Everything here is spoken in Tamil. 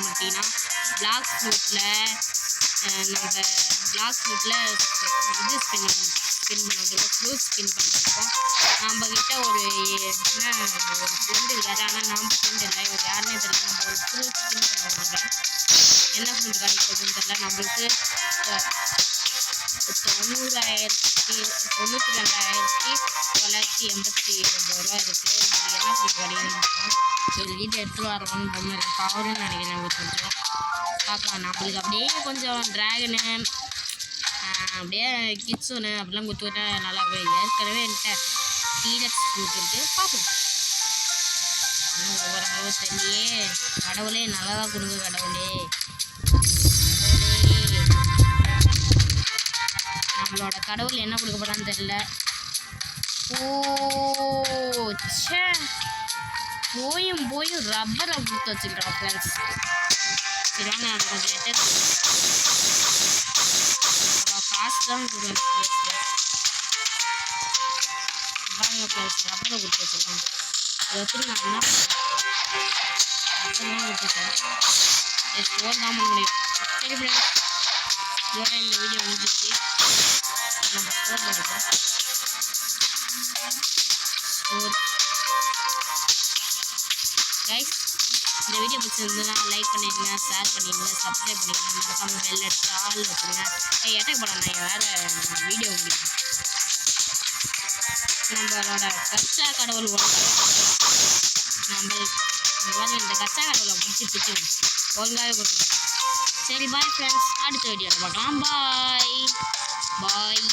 வந்திருக்கோம் பார்த்தீங்கன்னா பிளாக் ஃப்ரூட்டில் நம்ம பிளாக் ஃப்ரூட்டில் இது ஸ்பின் பண்ண வந்திருக்கோம், ஃப்ரூட் ஸ்பின் பண்ண வந்திருக்கோம். நம்மக்கிட்ட ஒரு ஃப்ரெண்டு இருக்காரு, ஆனால் நம்ம ஃப்ரெண்டு இல்லை, இவர் யாருன்னே தெரியல. நம்ம ஒரு ஃப்ரூட் ஸ்பின் பண்ணுவாங்க, என்ன ஃப்ரூட் கிடைக்குதுன்னு தெரியல. நம்மளுக்கு 92,989 ரூபா இருக்குது. நம்மளுக்கு என்ன ஃப்ரூட் கிடைக்குதுன்னு இருக்கோம். ஒரு வீட்டில் எடுத்துகிட்டு வரணும்னு ரொம்ப பவருன்னு நினைக்கிறேன். கொஞ்சம் பார்க்கலாம். நம்மளுக்கு அப்படியே கொஞ்சம் ட்ராகனு அப்படியே கிட்ஸுன்னு அப்படிலாம் கொடுத்துக்கிட்டா நல்லா இருக்கும். ஏற்கனவே என்கிட்ட டீலக்ஸ் ஃப்ரூட் இருக்குது, பார்ப்போம். ஒவ்வொரு அளவு தெரியலையே. கடவுளே நல்லா தான் கொடுங்க கடவுளே. நம்மளோட கடவுள் என்ன கொடுக்க போகிறான்னு தெரியல. ச்சே, போயும் ரப்பரை கொடுத்து வச்சுக்கிறோம் ஃப்ரெண்ட்ஸ். சரி வாங்க, நம்ம கொஞ்சம் காசு தான் கொடுங்க ஃப்ரெண்ட்ஸ். ரப்பரை கொடுத்து வச்சுருக்கோம். இதை எப்படி நான் என்ன ரப்பர்லாம் கொடுத்துருக்கேன். ஸ்டோர் தான் பண்ண முடியும். சரி ஃப்ரெண்ட்ஸ், இதோட இந்த வீடியோ முடிஞ்சிச்சு. நம்ம ஸ்டோர் பண்ணிப்போம். ஸ்டோர் கைஸ், இந்த வீடியோ பிடிச்சிருந்ததுன்னா லைக் பண்ணிடுங்க, ஷேர் பண்ணிடுங்க, சப்ஸ்கிரைப் பண்ணிடுங்க, மறக்காமல் பெல் அடிச்சு ஆள் வச்சுருங்க. எட்டக் படம் நான் வேறு வீடியோ முடிக்கிறேன். நம்மளோட கச்சா கடவுள் நம்ம இந்த கச்சா கடவுளை பிடிச்சி ஒழுங்காகவே கொடுங்க. சரி பாய் ஃப்ரெண்ட்ஸ், அடுத்த வீடியோவில் பார்க்கலாம். பாய்.